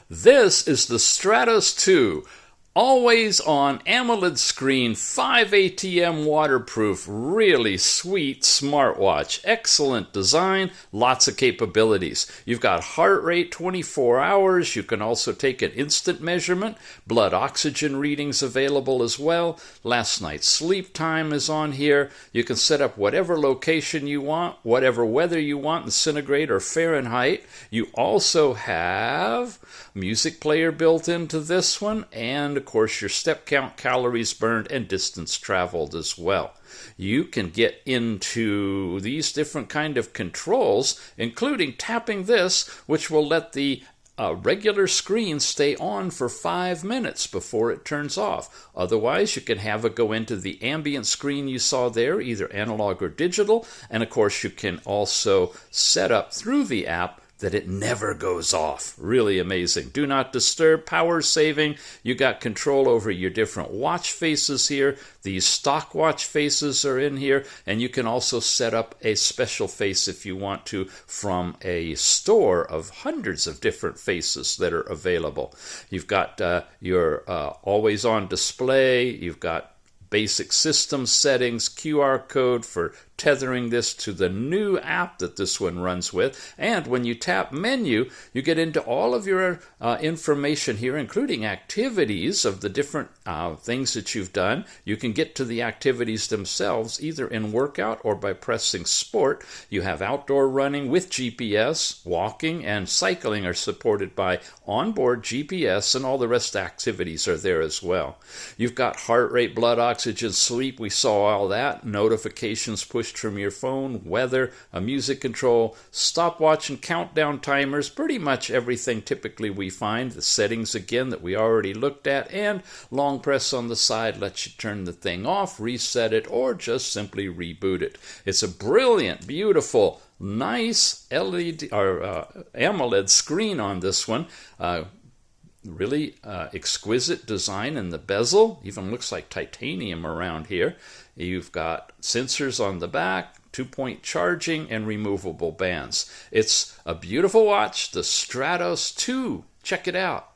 This is the Stratos 2, always on AMOLED screen, 5 ATM waterproof, really sweet smartwatch. Excellent design, lots of capabilities. You've got heart rate 24 hours. You can also take an instant measurement. Blood oxygen readings available as well. Last night's sleep time is on here. You can set up whatever location you want, whatever weather you want in centigrade or Fahrenheit. You also have music player built into this one, and of course your step count, calories burned, and distance traveled as well. You can get into these different kind of controls, including tapping this, which will let the regular screen stay on for 5 minutes before it turns off. Otherwise, you can have it go into the ambient screen you saw there, either analog or digital, and of course you can also set up through the app that it never goes off. Really amazing. Do not disturb, power saving. You got control over your different watch faces here. These stock watch faces are in here, and you can also set up a special face if you want to from a store of hundreds of different faces that are available. You've got your always on display. You've got basic system settings, QR code for tethering this to the new app that this one runs with. And when you tap menu, you get into all of your information here, including activities of the different things that you've done. You can get to the activities themselves either in workout or by pressing sport. You have outdoor running with GPS, walking, and cycling are supported by onboard GPS, and all the rest of the activities are there as well. You've got heart rate, blood oxygen, sleep. We saw all that. Notifications pushed from your phone, weather, a music control, stopwatch and countdown timers, pretty much everything typically we find. The settings again that we already looked at, and long press on the side lets you turn the thing off, reset it, or just simply reboot it. It's a brilliant, beautiful, nice LED or AMOLED screen on this one. Really exquisite design in the bezel. Even looks like titanium around here. You've got sensors on the back, 2-point charging, and removable bands. It's a beautiful watch, the Stratos 2. Check it out.